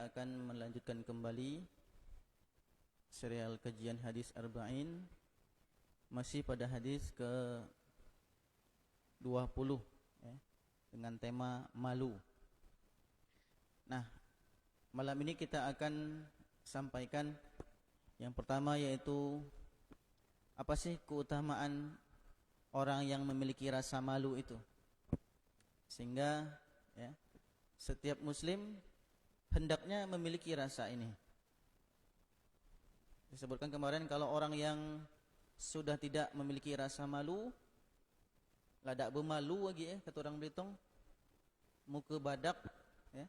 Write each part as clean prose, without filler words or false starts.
kita akan melanjutkan kembali serial kajian hadis Arba'in, masih pada hadis ke 20 ya, dengan tema malu. Nah, malam ini kita akan sampaikan yang pertama, yaitu apa sih keutamaan orang yang memiliki rasa malu itu, sehingga ya, setiap muslim hendaknya memiliki rasa ini. Disebutkan kemarin kalau orang yang sudah tidak memiliki rasa malu, ladak bermalu lagi kata orang Belitung, muka badak ya.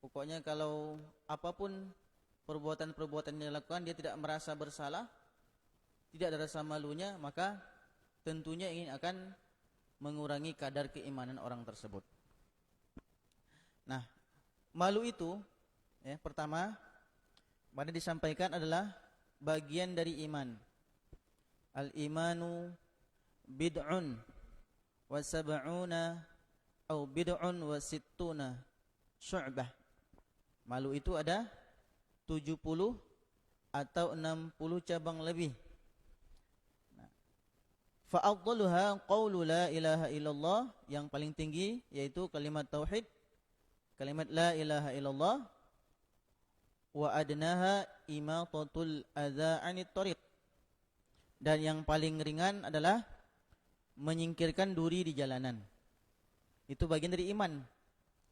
Pokoknya kalau apapun perbuatan-perbuatan yang dilakukan dia tidak merasa bersalah, tidak ada rasa malunya, maka tentunya ini akan mengurangi kadar keimanan orang tersebut. Nah, malu itu ya, pertama pada disampaikan adalah bagian dari iman. Al-imanu bid'un wa sab'una atau bid'un wa sittuna syu'bah. Malu itu ada 70 atau 60 cabang lebih. Fa'adhaluha qawlu la ilaha illallah, yang paling tinggi yaitu kalimat tauhid, kalimat la ilaha illallah. Wa adnaha imatatul adza 'anit thariq, dan yang paling ringan adalah menyingkirkan duri di jalanan. Itu bagian dari iman.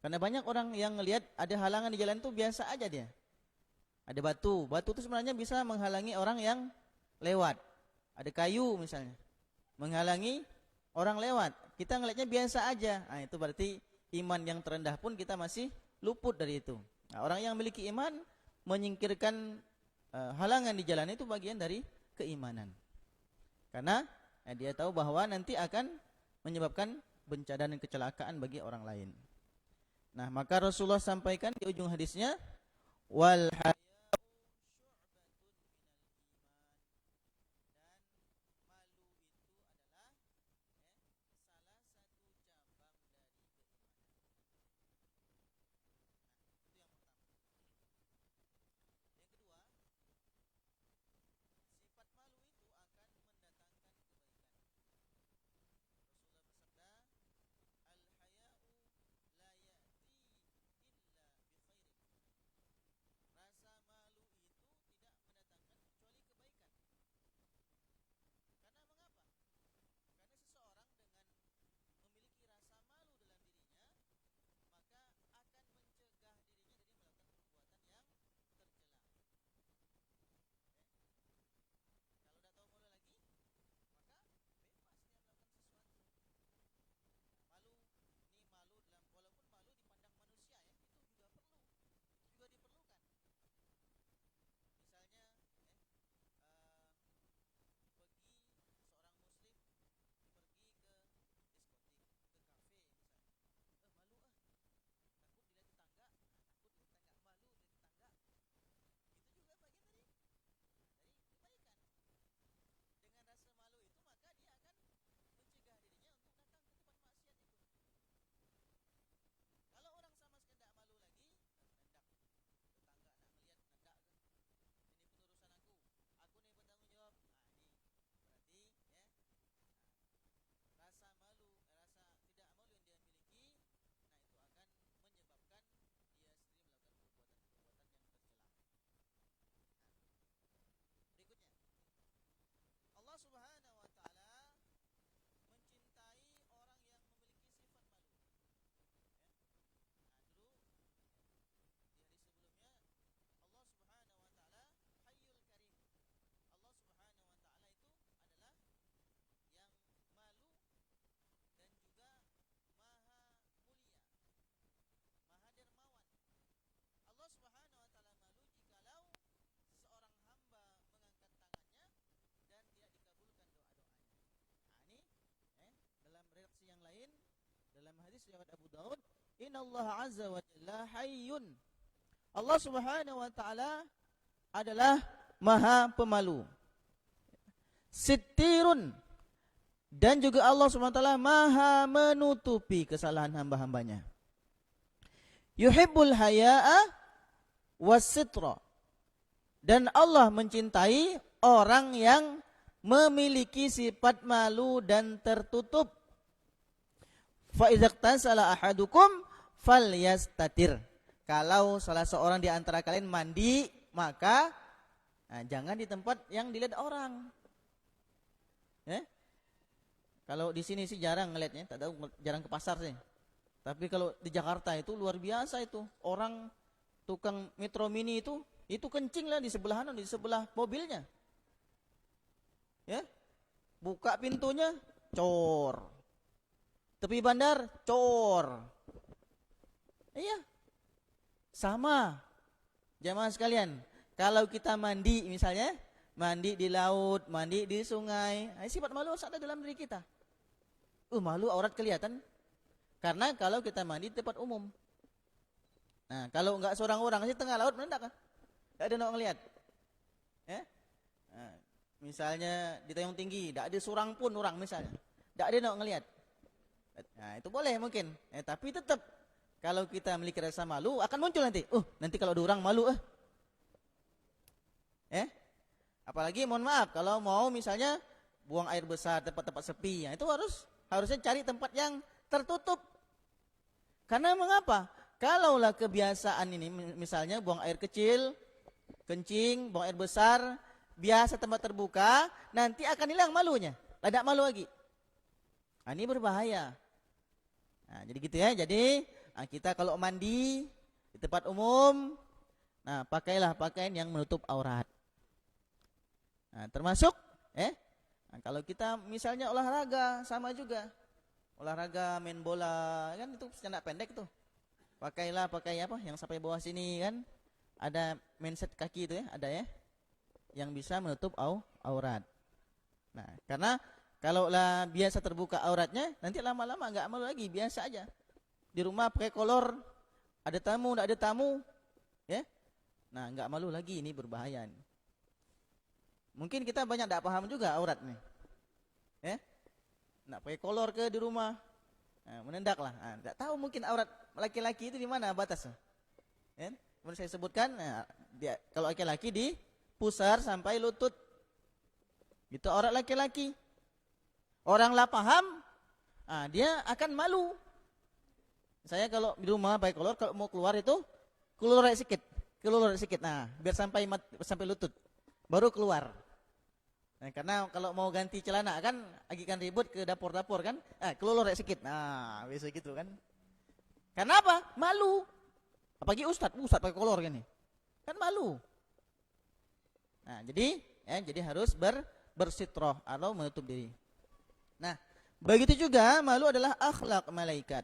Karena banyak orang yang melihat ada halangan di jalan itu biasa aja dia. Ada batu itu sebenarnya bisa menghalangi orang yang lewat. Ada kayu misalnya, menghalangi orang lewat. Kita ngelihatnya biasa aja. Nah, itu berarti iman yang terendah pun kita masih luput dari itu. Nah, orang yang memiliki iman menyingkirkan halangan di jalan itu bagian dari keimanan. Karena dia tahu bahwa nanti akan menyebabkan bencana dan kecelakaan bagi orang lain. Nah, maka Rasulullah sampaikan di ujung hadisnya, wal dalam hadis riwayat Abu Daud, innallaha azza wa jalla hayyun. Allah Subhanahu wa taala adalah Maha Pemalu. Sittirun, dan juga Allah Subhanahu wa taala Maha menutupi kesalahan hamba-hambanya. Yuhibbul haya'a wasitra. Dan Allah mencintai orang yang memiliki sifat malu dan tertutup. Fa idza ightasala ahadukum falyastatir. Kalau salah seorang di antara kalian mandi, maka jangan di tempat yang dilihat orang. Ya? Kalau di sini sih jarang ngelihatnya, tak tahu, jarang ke pasar sih. Tapi kalau di Jakarta itu luar biasa itu. Orang tukang Metro Mini itu kencing lah di sebelah mobilnya. Ya. Buka pintunya, cor. Tepi bandar, cor. Iya. Sama. Jamaah sekalian, kalau kita mandi misalnya, mandi di laut, mandi di sungai, sifat malu harus ada dalam diri kita. Malu aurat kelihatan. Karena kalau kita mandi di tempat umum. Nah, kalau enggak seorang orang sih tengah laut menendak kan? Enggak ada yang ngelihat. Ya? Nah, misalnya di Tanjung Tinggi, enggak ada seorang pun orang misalnya. Enggak ada yang ngelihat. Nah, itu boleh mungkin. Tapi tetap kalau kita memiliki rasa malu akan muncul nanti. Nanti kalau ada orang malu apalagi mohon maaf kalau mau misalnya buang air besar tempat-tempat sepi, itu harusnya cari tempat yang tertutup. Karena mengapa? Kalaulah kebiasaan ini misalnya buang air kecil, kencing, buang air besar, biasa tempat terbuka, nanti akan hilang malunya. Tidak malu lagi. Ini berbahaya. Nah, jadi gitu ya. Jadi kita kalau mandi di tempat umum, pakailah pakaian yang menutup aurat. Termasuk kalau kita misalnya olahraga sama juga. Olahraga main bola kan itu celana pendek tuh. Pakailah pakai apa yang sampai bawah sini kan. Ada mindset kaki itu ya, ada ya. Yang bisa menutup aurat. Nah, karena kalau lah biasa terbuka auratnya, nanti lama-lama enggak malu lagi, biasa aja. Di rumah pakai kolor, ada tamu, enggak ada tamu, ya. Nah, enggak malu lagi, ini berbahaya nih. Mungkin kita banyak enggak paham juga aurat nih. Ya. Nak pakai kolor ke di rumah, menendak lah. Tidak tahu mungkin aurat laki-laki itu di mana batasnya. Ya? Kemudian saya sebutkan, kalau laki-laki di pusar sampai lutut, itu aurat laki-laki. Orang lah paham, dia akan malu. Saya kalau di rumah pakai kolor, kalau mau keluar itu keluar sedikit. Nah, biar sampai lutut, baru keluar. Nah, karena kalau mau ganti celana kan agikan ribut ke dapur-dapur kan, keluar sedikit. Nah, biasa gitu kan. Karena apa? Malu. Apalagi ustad pakai kolor gini. Kan malu. Nah, jadi harus bersitroh atau menutup diri. Nah, begitu juga malu adalah akhlak malaikat.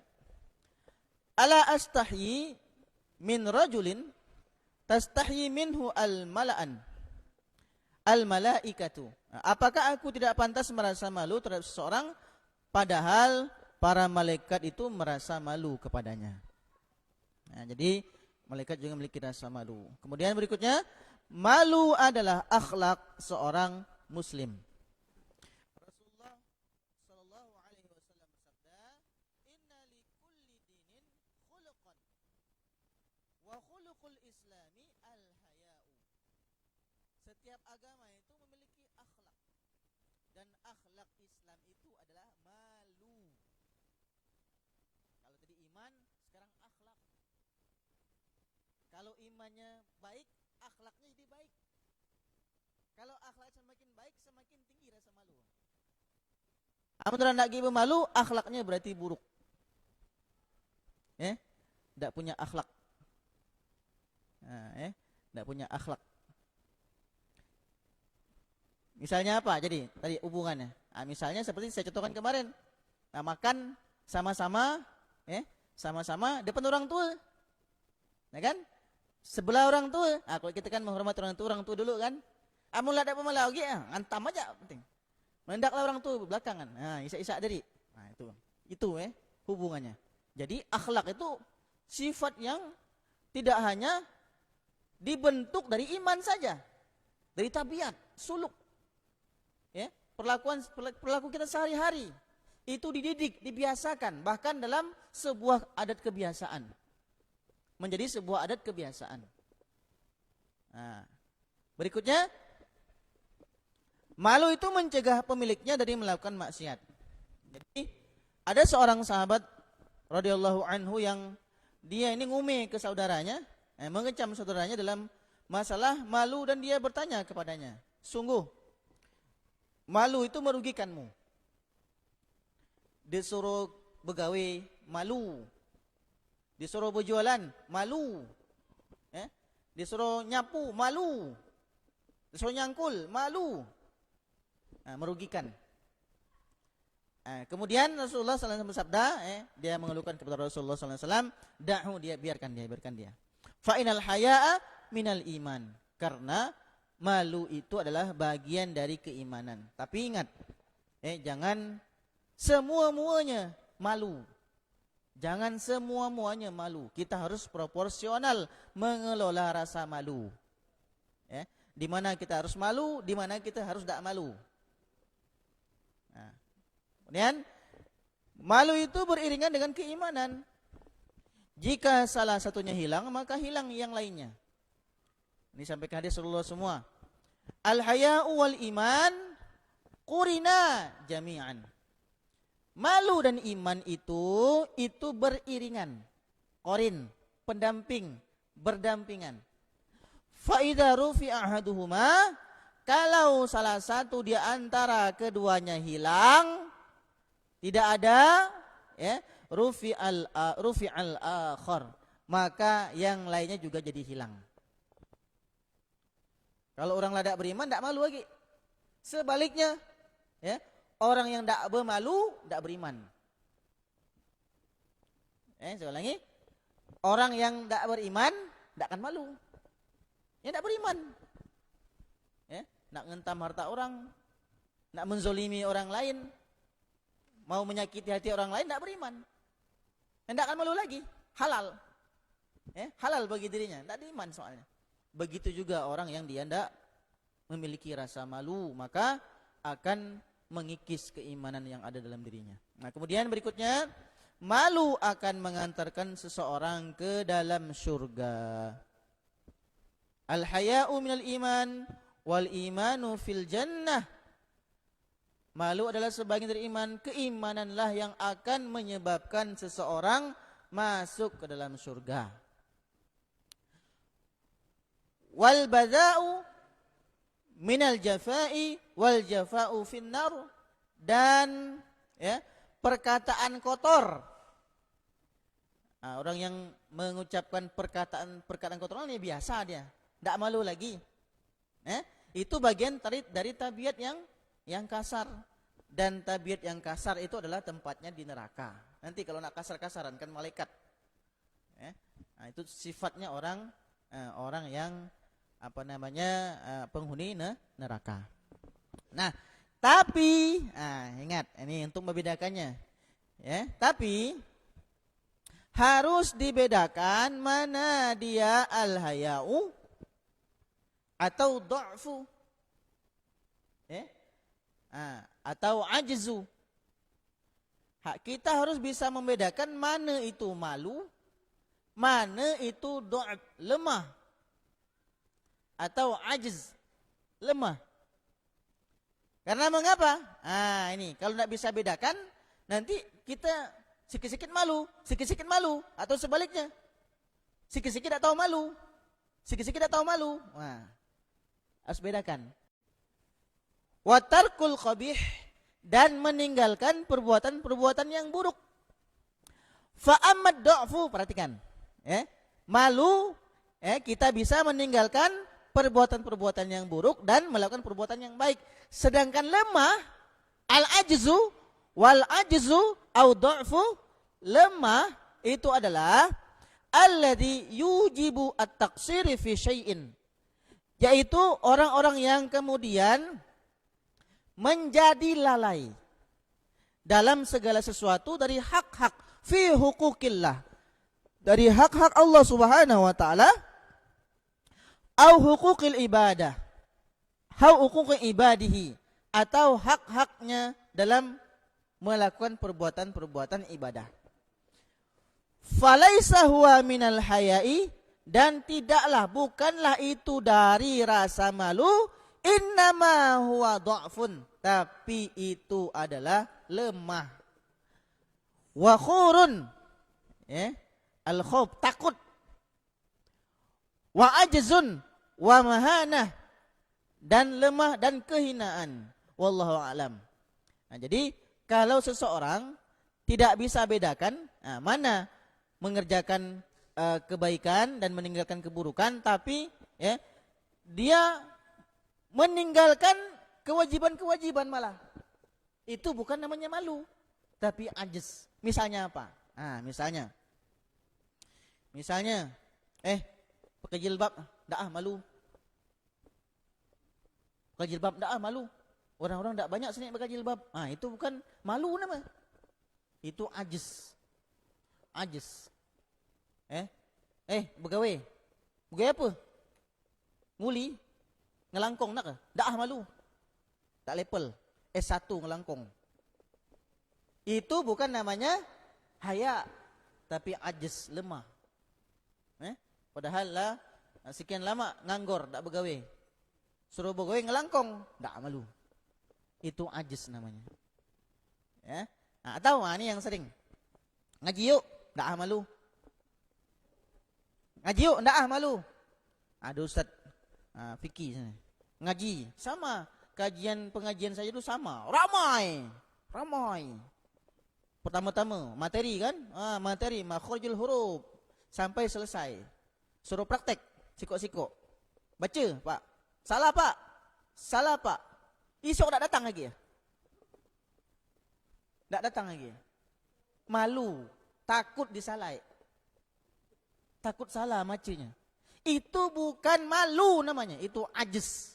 Ala astahyi min rajulin tastahyi minhu al-mala'an. Al-malaikatu. Apakah aku tidak pantas merasa malu terhadap seseorang padahal para malaikat itu merasa malu kepadanya. Nah, jadi malaikat juga memiliki rasa malu. Kemudian berikutnya, malu adalah akhlak seorang muslim. Rasulullah sallallahu alaihi wasallam bersabda, "Inna likulli dinin khuluqan wa khuluqul islami al-haya'u." Setiap agama itu memiliki akhlak. Dan akhlak Islam itu adalah malu. Kalau tadi iman, sekarang akhlak. Kalau imannya baik, akhlaknya jadi baik. Kalau akhlak semakin baik, semakin tinggi rasa malu. Amun nak gibu malu, akhlaknya berarti buruk. Tidak punya akhlak. Tidak punya akhlak. Misalnya apa? Jadi tadi hubungannya. Misalnya seperti saya contohkan kemarin. Makan sama-sama, depan orang tua. Nah kan? Sebelah orang tua. Kalau kita kan menghormati orang tua dulu kan. Amun ada pemalau lagi, antam aja penting. Mendaklah orang tua belakangan. Isa-isa dari. Nah, itu hubungannya. Jadi akhlak itu sifat yang tidak hanya dibentuk dari iman saja. Dari tabiat, suluk. Perlaku kita sehari-hari itu dididik, dibiasakan, bahkan dalam sebuah adat kebiasaan. Menjadi sebuah adat kebiasaan. Nah, berikutnya, malu itu mencegah pemiliknya dari melakukan maksiat. Jadi ada seorang sahabat radhiyallahu anhu yang dia ini ngume ke saudaranya, mengecam saudaranya dalam masalah malu, dan dia bertanya kepadanya, sungguh malu itu merugikanmu. Disuruh begawe, malu. Disuruh berjualan, malu. Disuruh nyapu, malu. Disuruh nyangkul, malu. Merugikan. Kemudian Rasulullah SAW bersabda, dia mengeluhkan kepada Rasulullah SAW, da'hu, dia biarkan dia. Fa'inal haya'a minal iman. Karena malu itu adalah bagian dari keimanan. Tapi ingat, jangan semua-muanya malu. Jangan semua-muanya malu. Kita harus proporsional mengelola rasa malu. Di mana kita harus malu, di mana kita harus tidak malu. Kemudian malu itu beriringan dengan keimanan. Jika salah satunya hilang, maka hilang yang lainnya. Ini sampai ke hadis Rasulullah semua. Al-haya'u wal iman qurina jami'an. Malu dan iman itu beriringan. Qorin, pendamping, berdampingan. Fa idza rufi'a ahaduhuma, kalau salah satu di antara keduanya hilang, tidak ada, rufi'al akhar, maka yang lainnya juga jadi hilang. Kalau orang tidak beriman, tidak malu lagi. Sebaliknya, orang yang tidak bermalu, tidak beriman. Saya ulangi, orang yang tidak beriman, tidak akan malu. Tidak beriman. Nak ngentam harta orang, nak menzolimi orang lain, mau menyakiti hati orang lain, tidak beriman. Tidak akan malu lagi, halal. Halal bagi dirinya, tidak beriman soalnya. Begitu juga orang yang dia tidak memiliki rasa malu, maka akan mengikis keimanan yang ada dalam dirinya. Nah, kemudian berikutnya, malu akan mengantarkan seseorang ke dalam surga. Al-haya'u minal iman wal imanu fil jannah. Malu adalah sebagian dari iman. Keimananlah yang akan menyebabkan seseorang masuk ke dalam surga. Wal bada'u minal jafa'i wal jafa'u finnar. Dan perkataan kotor. Orang yang mengucapkan perkataan kotor ini biasa dia, tidak malu lagi. Itu bagian dari tabiat yang kasar. Dan tabiat yang kasar itu adalah tempatnya di neraka. Nanti kalau nak kasar-kasaran kan malaikat. Itu sifatnya orang yang penghuni neraka. Nah, tapi ingat, ini untuk membedakannya. Tapi harus dibedakan mana dia al-haya'u atau dha'fu, atau ajzu. Kita harus bisa membedakan mana itu malu, mana itu dha'f, lemah, atau ajz, lemah. Karena mengapa? Ini kalau tidak bisa bedakan, nanti kita sikit-sikit malu, atau sebaliknya, sikit-sikit atau malu, sikit-sikit atau malu. Harus bedakan. Wa tarkul qabih, dan meninggalkan perbuatan-perbuatan yang buruk. Fa ammad dha'fu, perhatikan, malu, kita bisa meninggalkan perbuatan-perbuatan yang buruk dan melakukan perbuatan yang baik. Sedangkan lemah, al-ajzu wal ajzu au dha'fu, lemah itu adalah alladzi yujibu at-taqsiri fi syai'in, yaitu orang-orang yang kemudian menjadi lalai dalam segala sesuatu dari hak-hak fi hukukillah, dari hak-hak Allah Subhanahu wa taala, au hukukil ibadah, hukukil ibadihi, atau hak-haknya dalam melakukan perbuatan-perbuatan ibadah. Falaisa huwa minal haya'i dan tidaklah, bukanlah itu dari rasa malu, innama huwa dha'fun, tapi itu adalah lemah. Wa khurun, al-khawf, takut. Wa ajzun wa mahanah, dan lemah dan kehinaan. Wallahu a'lam. Nah, jadi kalau seseorang tidak bisa bedakan mana mengerjakan kebaikan dan meninggalkan keburukan, tapi dia meninggalkan kewajiban-kewajiban malah, itu bukan namanya malu, tapi ajz. Misalnya apa? Misalnya pakai jilbab, dah malu. Pakai jilbab, dah malu. Orang-orang tak banyak sini pakai jilbab. Itu bukan malu nama. Itu ajz. Ajz. Begawe. Begawe apa? Nguli. Ngelangkong nak ke? Dah malu. Tak level. S1 ngelangkong. Itu bukan namanya haya, tapi ajz, lemah. Padahal lah sekian lama nganggur, tak begawe. Suruh begawe ngelangkong, tak malu. Itu ajz namanya. Atau ini yang sering. Ngaji yuk, tak malu. Ngaji yuk, tak malu. Ada ustaz fikih sana. Ngaji sama, pengajian saya itu sama. Ramai. Pertama-tama materi kan? Materi makhrijul huruf sampai selesai. Suruh praktek, sikok-sikok. Baca, Pak. Salah, Pak. Esok tak datang lagi. Tak datang lagi. Malu, takut disalai. Takut salah macanya. Itu bukan malu namanya, itu ajz.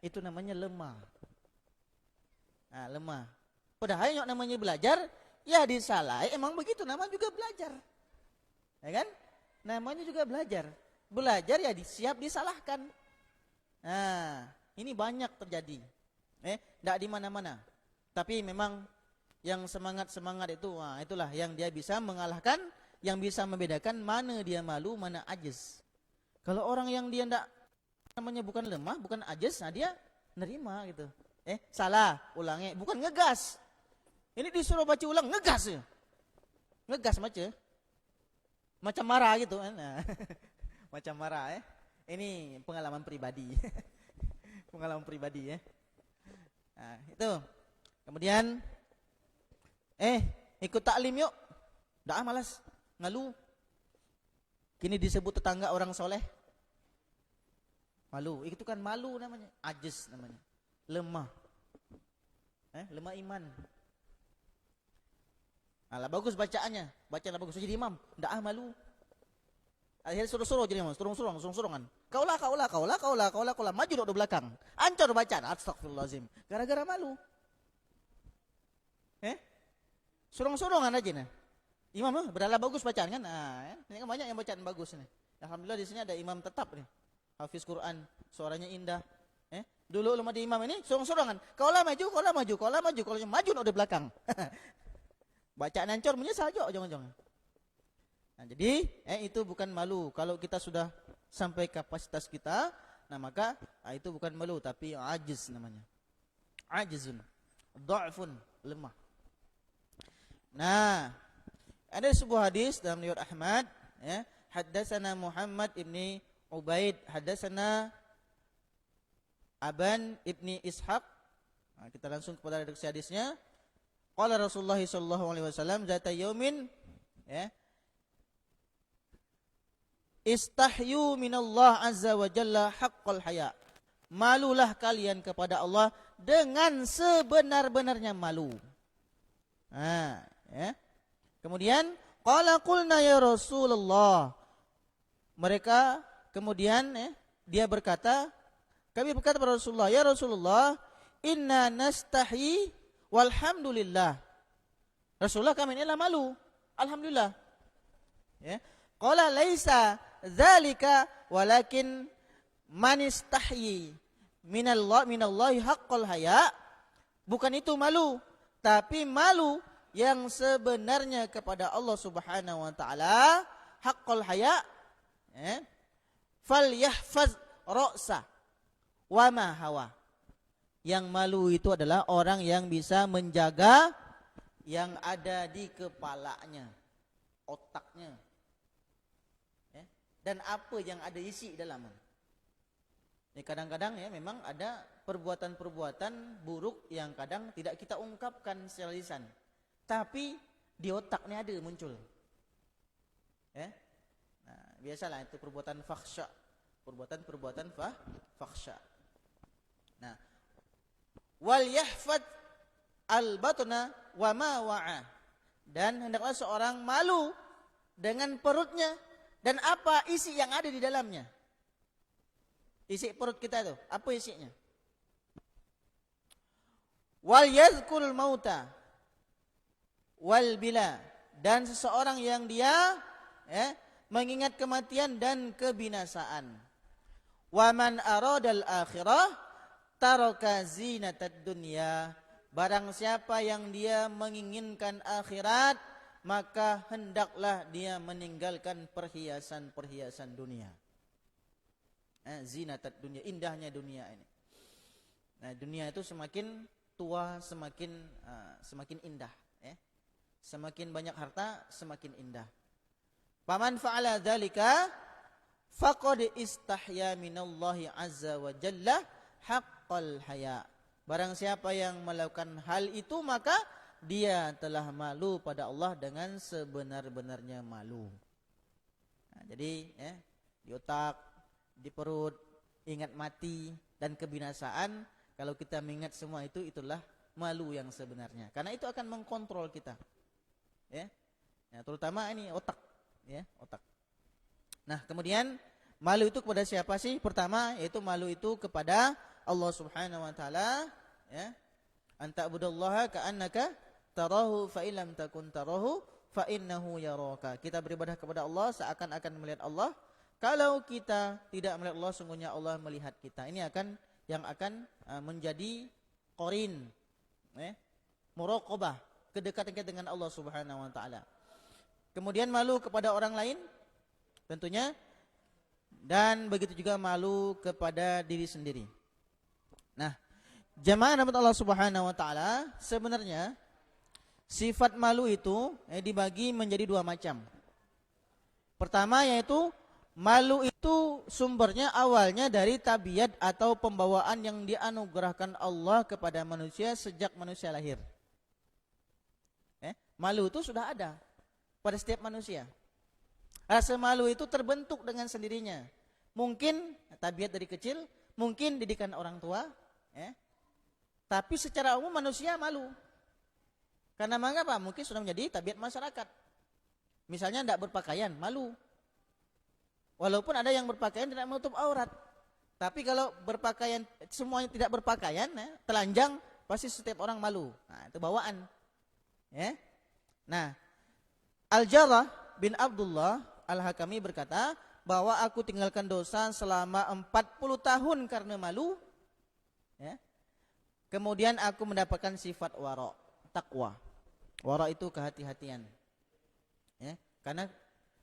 Itu namanya lemah. Lemah. Padahal yang namanya belajar, ya disalai, emang begitu, namanya juga belajar. Ya kan? Namanya juga belajar. Belajar ya siap disalahkan. Ini banyak terjadi. Tidak di mana-mana. Tapi memang yang semangat itu, itulah yang dia bisa mengalahkan, yang bisa membedakan mana dia malu, mana ajz. Kalau orang yang dia tidak, namanya bukan lemah, bukan ajz, dia nerima gitu. Salah, ulangi, bukan ngegas. Ini disuruh baca ulang, ngegas ya. Ngegas macam marah gitu. Macam marah. Ini pengalaman pribadi. Pengalaman pribadi itu. Kemudian ikut taklim yuk. Dah malas, ngalu. Kini disebut tetangga orang soleh. Malu, itu kan malu namanya, ajz namanya. Lemah. Lemah iman. Bagus bacaannya, bacaanlah bagus, jadi imam, ndak malu. Akhirnya suruh-suruh jadi imam, surung-surongan. Kaulah, maju dok di belakang. Ancur bacaan, astagfirullahalazim. Gara-gara malu. Surung-surongan aja nih. Imam berdalah bagus bacaan kan? Ini kan banyak yang bacaan bagus nih. Alhamdulillah di sini ada imam tetap nih. Hafiz Quran, suaranya indah. Dulu lama di imam ini surung-surongan. Kaulah maju dok di belakang. Bacaan ancur menyesal juga jangan-jangan. Jadi itu bukan malu. Kalau kita sudah sampai kapasitas kita, maka itu bukan malu, tapi ajiz namanya. Ajizun, dha'fun, lemah. Ada sebuah hadis dalam riwayat Ahmad, haddatsana Muhammad ibni Ubaid, haddatsana Aban ibni Ishaq. Kita langsung kepada redaksi hadisnya. Qala Rasulullah sallallahu alaihi wasallam zata yaumin, istahyu minallah azza wa jalla haqqal haya. Malulah kalian kepada Allah dengan sebenar-benarnya malu. Kemudian qala qulna ya Rasulullah. Mereka kemudian dia berkata, kami berkata kepada Rasulullah, ya Rasulullah, inna nastahi walhamdulillah. Rasulullah, kami inilah malu, alhamdulillah. Qala laisa dzalika walakin man istahyi minallahi haqqal haya. Bukan itu malu, tapi malu yang sebenarnya kepada Allah Subhanahu wa taala. haqqal haya, falyahfaz ra'sa wa ma hawa. Yang malu itu adalah orang yang bisa menjaga yang ada di kepalanya, otaknya, dan apa yang ada isi dalamnya. Kadang-kadang memang ada perbuatan-perbuatan buruk yang kadang tidak kita ungkapkan secara lisan, tapi di otaknya ada muncul. Nah, biasalah itu perbuatan fakhsya, perbuatan fakhsya. Nah, wal yahfad al batna wa ma wa'a, dan hendaklah seorang malu dengan perutnya dan apa isi yang ada di dalamnya. Isi perut kita itu, apa isinya? Wal yadhkurul mauta wal bila, dan seseorang yang dia mengingat kematian dan kebinasaan. Wa man aradal akhirah taraka zinatad dunya, barang siapa yang dia menginginkan akhirat, maka hendaklah dia meninggalkan perhiasan-perhiasan dunia. Zinatad dunia, indahnya dunia ini. Nah, dunia itu semakin tua semakin indah, semakin banyak harta semakin indah. Faman fa'ala dzalika faqad istahya minallahi azza wa jalla haqqal haya. Barang siapa yang melakukan hal itu, maka dia telah malu pada Allah dengan sebenar-benarnya malu. Nah, jadi di otak, di perut, ingat mati dan kebinasaan. Kalau kita mengingat semua itu, itulah malu yang sebenarnya. Karena itu akan mengkontrol kita. Nah, terutama ini otak, otak. Nah, kemudian malu itu kepada siapa sih? Pertama, yaitu malu itu kepada Allah Subhanahu wa taala, Anta'budallaha ka'annaka tarahu fa illam takun tarahu fa innahu yaraka. Kita beribadah kepada Allah seakan-akan melihat Allah. Kalau kita tidak melihat Allah, sungguhnya Allah melihat kita. Ini yang akan menjadi qarin, muraqabah, kedekatan kita dengan Allah Subhanahu wa taala. Kemudian malu kepada orang lain tentunya, dan begitu juga malu kepada diri sendiri. Nah, jamaah rahmat Allah Subhanahu wa taala, sebenarnya sifat malu itu dibagi menjadi dua macam. Pertama, yaitu malu itu sumbernya awalnya dari tabiat atau pembawaan yang dianugerahkan Allah kepada manusia sejak manusia lahir. Malu itu sudah ada pada setiap manusia. Rasa malu itu terbentuk dengan sendirinya. Mungkin tabiat dari kecil, mungkin didikan orang tua, tapi secara umum manusia malu. Karena mengapa? Mungkin sudah menjadi tabiat masyarakat. Misalnya tidak berpakaian, malu. Walaupun ada yang berpakaian tidak menutup aurat, tapi kalau berpakaian semuanya tidak berpakaian, telanjang, pasti setiap orang malu. Nah, itu bawaan. Nah, Al-Jarrah bin Abdullah Al-Hakami berkata bahwa aku tinggalkan dosa selama 40 tahun karena malu. Kemudian aku mendapatkan sifat wara, takwa. Wara itu kehati-hatian. Karena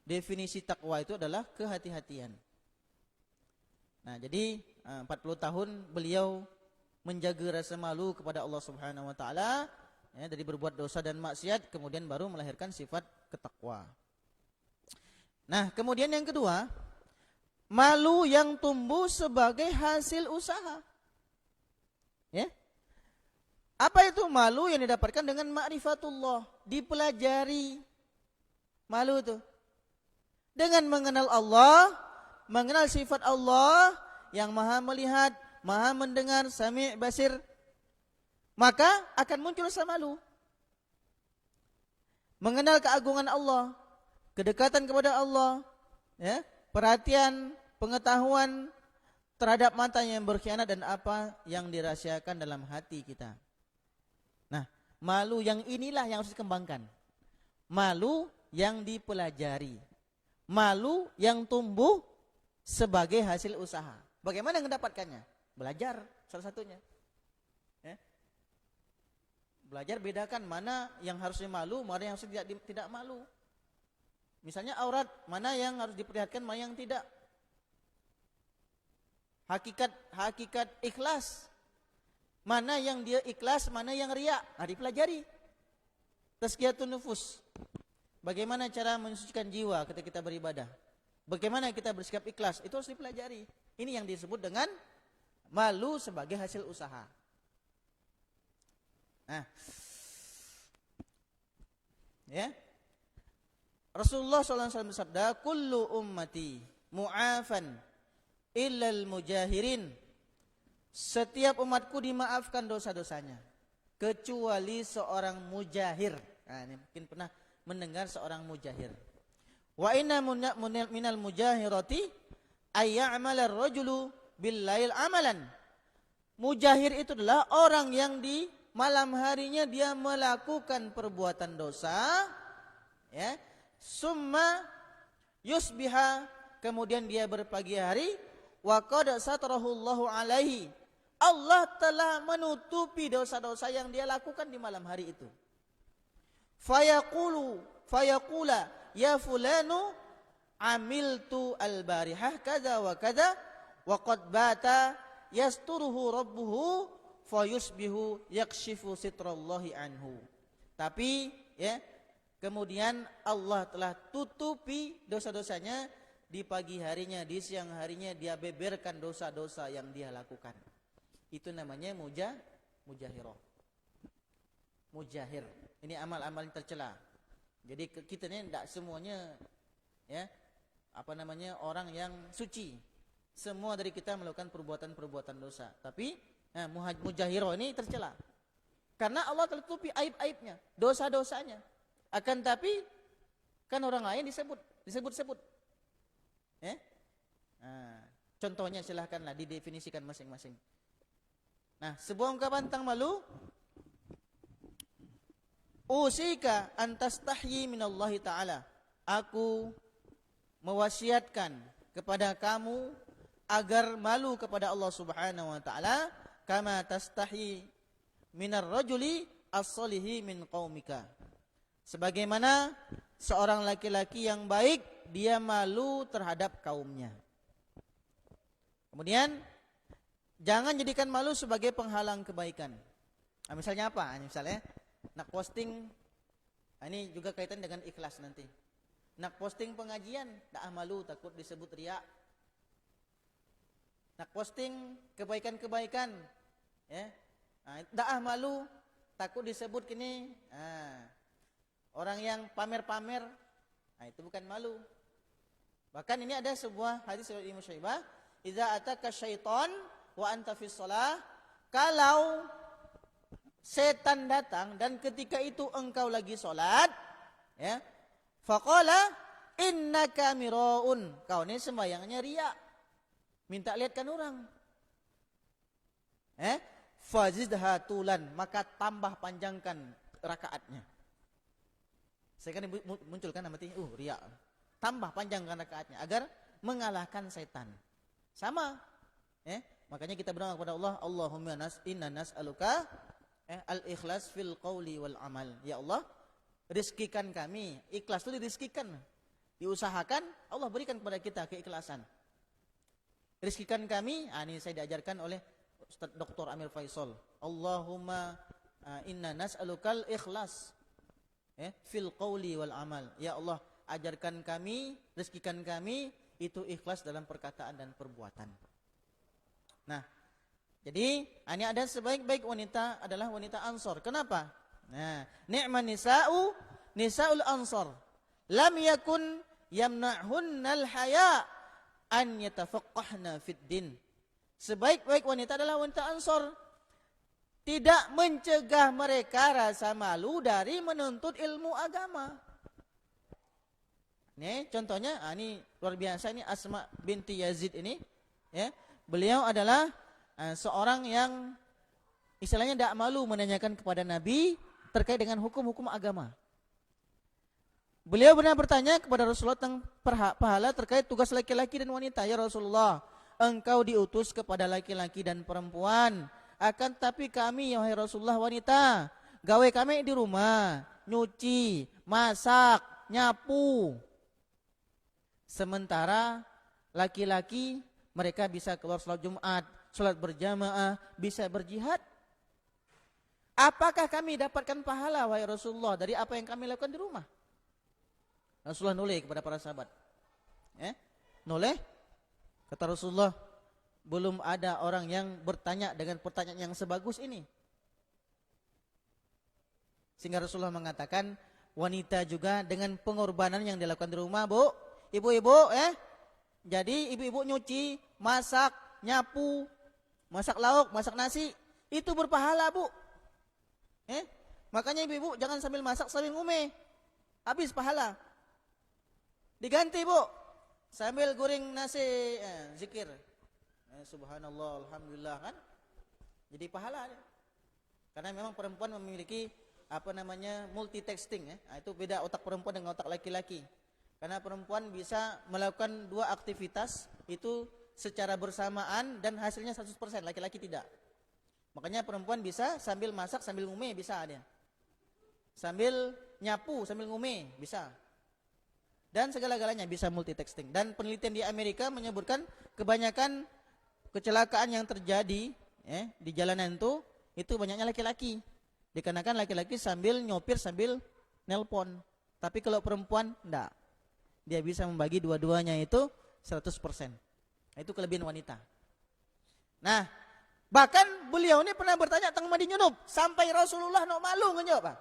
definisi takwa itu adalah kehati-hatian. Nah, jadi 40 tahun beliau menjaga rasa malu kepada Allah Subhanahu wa taala, dari berbuat dosa dan maksiat, kemudian baru melahirkan sifat ketakwa. Nah, kemudian yang kedua, malu yang tumbuh sebagai hasil usaha. Apa itu malu yang didapatkan dengan ma'rifatullah, dipelajari. Malu itu dengan mengenal Allah, mengenal sifat Allah yang maha melihat, maha mendengar, sami' basir, maka akan muncul rasa malu. Mengenal keagungan Allah, kedekatan kepada Allah, perhatian, pengetahuan terhadap mata yang berkhianat dan apa yang dirahasiakan dalam hati kita. Nah, malu yang inilah yang harus dikembangkan. Malu yang dipelajari. Malu yang tumbuh sebagai hasil usaha. Bagaimana mendapatkannya? Belajar salah satunya. Belajar bedakan mana yang harusnya malu, mana yang harusnya tidak malu. Misalnya aurat, mana yang harus diperlihatkan, mana yang tidak. Hakikat ikhlas, mana yang dia ikhlas, mana yang riya. Dipelajari. Tazkiyatun nufus. Bagaimana cara mensucikan jiwa ketika kita beribadah. Bagaimana kita bersikap ikhlas, itu harus dipelajari. Ini yang disebut dengan malu sebagai hasil usaha. Nah, ya. Rasulullah SAW bersabda, kullu ummati mu'afan illal mujahirin. Setiap umatku dimaafkan dosa-dosanya kecuali seorang mujahir. Nah, ini mungkin pernah mendengar seorang mujahir. Wa inna minal mujahirati ayya'mala ar-rajulu bil-lail amalan. Mujahir itu adalah orang yang di malam harinya dia melakukan perbuatan dosa, ya. Summa yusbiha, kemudian dia berpagi hari, wa qad satarahu Allahu alaihi. Allah telah menutupi dosa-dosa yang dia lakukan di malam hari itu. Fayaqula ya fulanu amiltu al-barihah kada wa kada wa qad bata yasturuhu rabbuhu fayusbihu yakshifu sitrallahi anhu. Tapi ya, kemudian Allah telah tutupi dosa-dosanya di pagi harinya, di siang harinya dia beberkan dosa-dosa yang dia lakukan. Itu namanya mujahirah. Mujahir. Ini amal-amal yang tercela. Jadi kita ini tidak semuanya ya, orang yang suci. Semua dari kita melakukan perbuatan-perbuatan dosa. Tapi mujahirah ini tercela. Karena Allah telah tutupi aib-aibnya, dosa-dosanya. Akan tapi kan orang lain disebut. Contohnya silahkanlah didefinisikan masing-masing. Nah, sebuah ungkapan tentang malu, usika antastahyi minallahi ta'ala. Aku mewasiatkan kepada kamu agar malu kepada Allah Subhanahu wa taala, kama tastahyi minar rajuli as-solihi min qaumika. Sebagaimana seorang laki-laki yang baik dia malu terhadap kaumnya. Kemudian jangan jadikan malu sebagai penghalang kebaikan. Misalnya apa? Misalnya nak posting, ini juga kaitan dengan ikhlas nanti. Nak posting pengajian, tak malu takut disebut riya. Nak posting kebaikan-kebaikan, ya, tak malu takut disebut kini orang yang pamer-pamer. Itu bukan malu. Bahkan ini ada sebuah hadis dari Ibnu Syaibah, idza ataka syaitan wa anta fis shalah, kalau setan datang dan ketika itu engkau lagi salat, ya, faqala innaka miraun, kau ini sembahyangnya riya, minta lihatkan orang. Fazidha tulan, maka tambah panjangkan rakaatnya. Saya kan munculkan namanya riya. Tambah panjangkan rakaatnya agar mengalahkan setan. Sama. Makanya kita berdoa kepada Allah, Allahumma inna nas'aluka al-ikhlas fil qawli wal amal. Ya Allah, rizkikan kami. Ikhlas itu dirizkikan, diusahakan, Allah berikan kepada kita keikhlasan. Rizkikan kami, ini saya diajarkan oleh Ustaz Dr. Amir Faisal. Allahumma inna nas'alukal ikhlas fil qawli wal amal. Ya Allah, ajarkan kami, rizkikan kami itu ikhlas dalam perkataan dan perbuatan. Nah, jadi ini ada sebaik-baik wanita adalah wanita Ansor. Kenapa? Nah, ni'man nisaul Ansor. Lam yakun yamna'hunnal haya an yatafaqqahna fid din. Sebaik-baik wanita adalah wanita Ansor. Tidak mencegah mereka rasa malu dari menuntut ilmu agama. Nih contohnya, ini luar biasa, ini Asma binti Yazid ini, ya. Beliau adalah seorang yang istilahnya tidak malu menanyakan kepada Nabi terkait dengan hukum-hukum agama. Beliau pernah bertanya kepada Rasulullah tentang pahala terkait tugas laki-laki dan wanita. Ya Rasulullah, engkau diutus kepada laki-laki dan perempuan. Akan tapi kami, wahai Rasulullah, wanita, gawe kami di rumah, nyuci, masak, nyapu. Sementara laki-laki mereka bisa keluar sholat Jumat, sholat berjamaah, bisa berjihad. Apakah kami dapatkan pahala wahai Rasulullah dari apa yang kami lakukan di rumah? Rasulullah noleh kepada para sahabat. Noleh, kata Rasulullah, belum ada orang yang bertanya dengan pertanyaan yang sebagus ini. Sehingga Rasulullah mengatakan, wanita juga dengan pengorbanan yang dilakukan di rumah, Bu, ibu-ibu, jadi ibu-ibu nyuci, masak, nyapu, masak lauk, masak nasi, itu berpahala, Bu. Makanya ibu-ibu jangan sambil masak sambil ngume, habis pahala. Diganti, Bu, sambil goreng nasi, zikir, subhanallah, alhamdulillah, kan jadi pahala. Karena memang perempuan memiliki multitasking, itu beda otak perempuan dengan otak laki-laki. Karena perempuan bisa melakukan 2 aktivitas itu secara bersamaan dan hasilnya 100%, laki-laki tidak. Makanya perempuan bisa sambil masak sambil ngume, bisa dia. Sambil nyapu sambil ngume, bisa. Dan segala-galanya bisa multitasking. Dan penelitian di Amerika menyebutkan kebanyakan kecelakaan yang terjadi di jalanan itu banyaknya laki-laki. Dikarenakan laki-laki sambil nyopir sambil nelpon. Tapi kalau perempuan enggak. Dia bisa membagi dua-duanya itu 100%. Itu kelebihan wanita. Nah, bahkan beliau ini pernah bertanya tentang mandi junub sampai Rasulullah malu ngejawab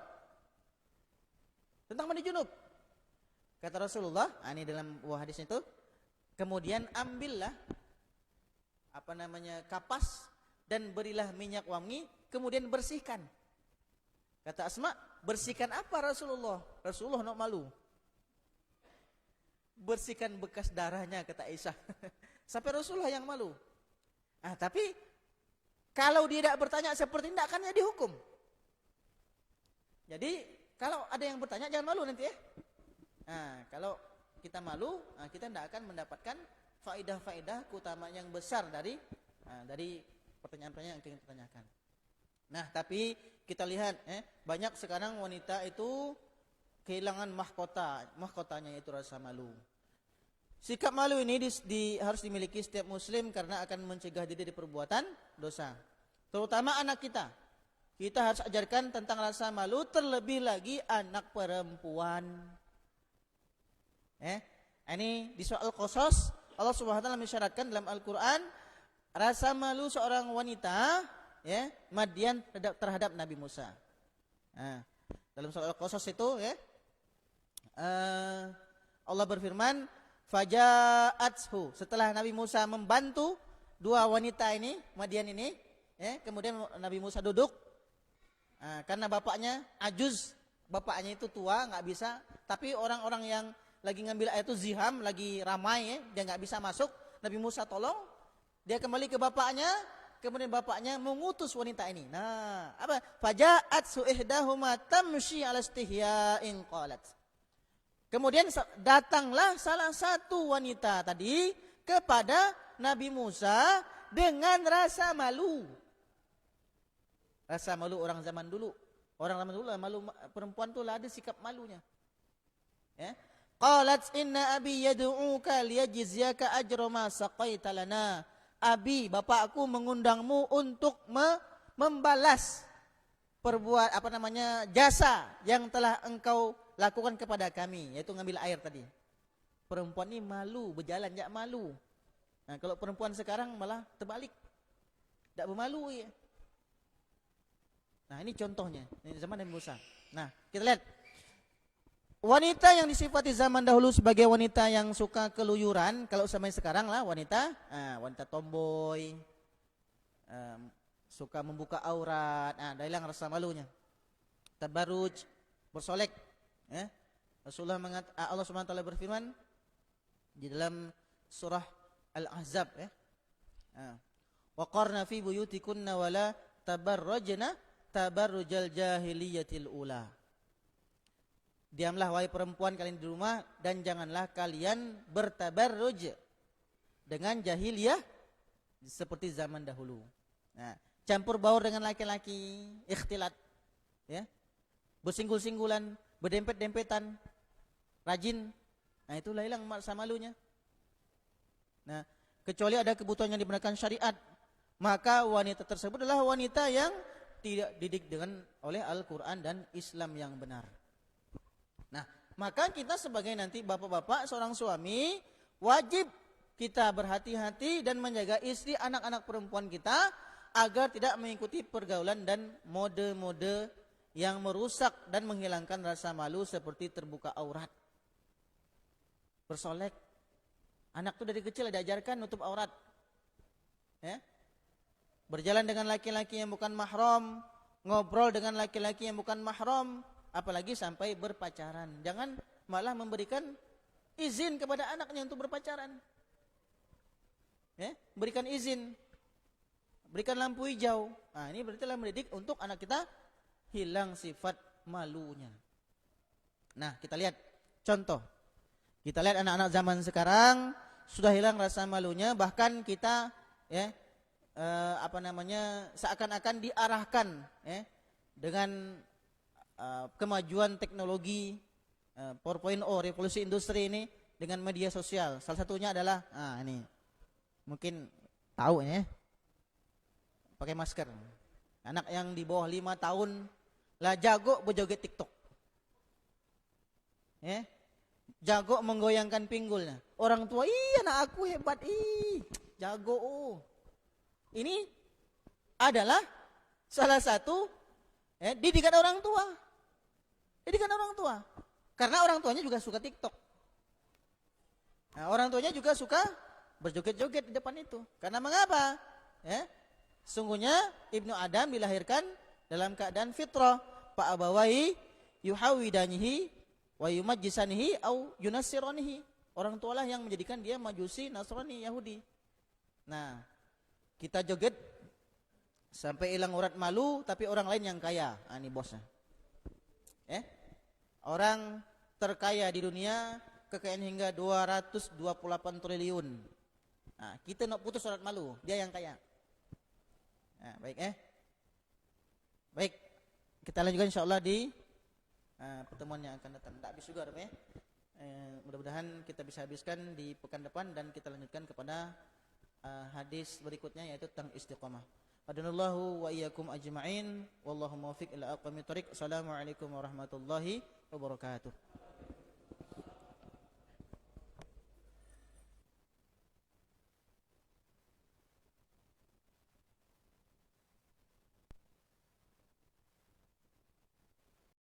tentang mandi junub. Kata Rasulullah, ini dalam buah hadis itu, kemudian ambillah kapas dan berilah minyak wangi, kemudian bersihkan. Kata Asma, bersihkan apa Rasulullah? Rasulullah malu. Bersihkan bekas darahnya, kata Aisyah. Sampai Rasulullah yang malu. Tapi kalau dia tidak bertanya seperti ini, akan dia dihukum. Jadi kalau ada yang bertanya jangan malu nanti ya. Kalau kita malu, kita tidak akan mendapatkan faedah-faedah keutamaan yang besar dari pertanyaan-pertanyaan yang ingin kita tanyakan. Nah, tapi kita lihat banyak sekarang wanita itu kehilangan mahkotanya itu rasa malu. Sikap malu ini harus dimiliki setiap muslim karena akan mencegah diri dari perbuatan dosa. Terutama anak kita. Kita harus ajarkan tentang rasa malu, terlebih lagi anak perempuan. Ini di surah Al-Qasas Allah Subhanahu wa taala mensyaratkan dalam Al-Qur'an rasa malu seorang wanita Madian terhadap Nabi Musa. Dalam surah Al-Qasas itu Allah berfirman, faja'athu, setelah Nabi Musa membantu 2 wanita ini, Madian ini, kemudian Nabi Musa duduk, karena bapaknya ajuz, bapaknya itu tua, nggak bisa, tapi orang-orang yang lagi ngambil air itu ziham, lagi ramai, dia nggak bisa masuk, Nabi Musa tolong, dia kembali ke bapaknya, kemudian bapaknya mengutus wanita ini. Nah, apa? Faja'athu ihdahuma tamshi 'ala istihya'in qalat. Kemudian datanglah salah satu wanita tadi kepada Nabi Musa dengan rasa malu. Rasa malu orang zaman dulu. Orang zaman dulu malu, perempuan tuh ada sikap malunya. Qalat inna abi yad'uka liyajziyaka ajra ma saqaita lana. Abi, bapakku mengundangmu untuk membalas jasa yang telah engkau lakukan kepada kami, yaitu ngambil air tadi. Perempuan ini malu, berjalan enggak malu. Nah, kalau perempuan sekarang malah terbalik. Enggak bermalu ya. Nah, ini contohnya, ini zaman Nabi Musa. Nah, kita lihat. Wanita yang disifati zaman dahulu sebagai wanita yang suka keluyuran, kalau sampai sekarang lah wanita tomboy, suka membuka aurat, dah hilang rasa malunya. Tabarruj, bersolek. Allah Subhanahu wa taala berfirman di dalam surah Al-Ahzab, wa qarna fi buyutikunna wa la tabarrajna tabarrujal jahiliyatil ula. Diamlah wahai perempuan kalian di rumah dan janganlah kalian bertabarruj dengan jahiliyah seperti zaman dahulu. Nah, campur baur dengan laki-laki, ikhtilat, bersinggul-singgulan, berdempet-dempetan, rajin Nah, itulah hilang rasa malunya. Nah, kecuali ada kebutuhan yang dibenarkan syariat, maka wanita tersebut adalah wanita yang tidak didik dengan oleh Al-Quran dan Islam yang benar. Nah, maka kita sebagai nanti bapak-bapak, seorang suami, wajib kita berhati-hati dan menjaga istri, anak-anak perempuan kita agar tidak mengikuti pergaulan dan mode-mode yang merusak dan menghilangkan rasa malu seperti terbuka aurat, bersolek. Anak tuh dari kecil diajarkan nutup aurat, ya, berjalan dengan laki-laki yang bukan mahram, ngobrol dengan laki-laki yang bukan mahram, apalagi sampai berpacaran. Jangan malah memberikan izin kepada anaknya untuk berpacaran, ya, berikan izin, berikan lampu hijau. Nah, ini berarti telah mendidik untuk anak kita hilang sifat malunya. Nah, kita lihat contoh. Kita lihat anak-anak zaman sekarang sudah hilang rasa malunya, bahkan kita, ya, seakan-akan diarahkan, ya, dengan kemajuan teknologi 4.0, revolusi industri ini dengan media sosial. Salah satunya adalah ini. Mungkin tahu ya. Pakai masker. Anak yang di bawah 5 tahun lah jago berjoget TikTok. Ya. Jago menggoyangkan pinggulnya. Orang tua, anak aku hebat, jago. Ini adalah salah satu didikan orang tua. Didikan orang tua. Karena orang tuanya juga suka TikTok. Nah, orang tuanya juga suka berjoget-joget di depan itu. Karena mengapa? Ya, sungguhnya Ibnu Adam dilahirkan dalam keadaan fitrah. Pak abawahi yuhawidanihi wa yumajjisanihi au yunassiranihi. Orang tualah yang menjadikan dia Majusi, Nasrani, Yahudi. Nah, kita joget sampai hilang urat malu, tapi orang lain yang kaya. Ini bosnya. Orang terkaya di dunia, kekayaan hingga 228 triliun. Nah, kita nak putus urat malu, dia yang kaya. Nah, baik Baik, kita lanjutkan insyaallah di pertemuan yang akan datang. Tak habis juga, mudah-mudahan kita bisa habiskan di pekan depan dan kita lanjutkan kepada hadis berikutnya, yaitu tentang istiqamah. Adanallahu wa iyyakum ajma'in wallahu muwaffiq ila aqwamit thoriq. Assalamualaikum warahmatullahi wabarakatuh.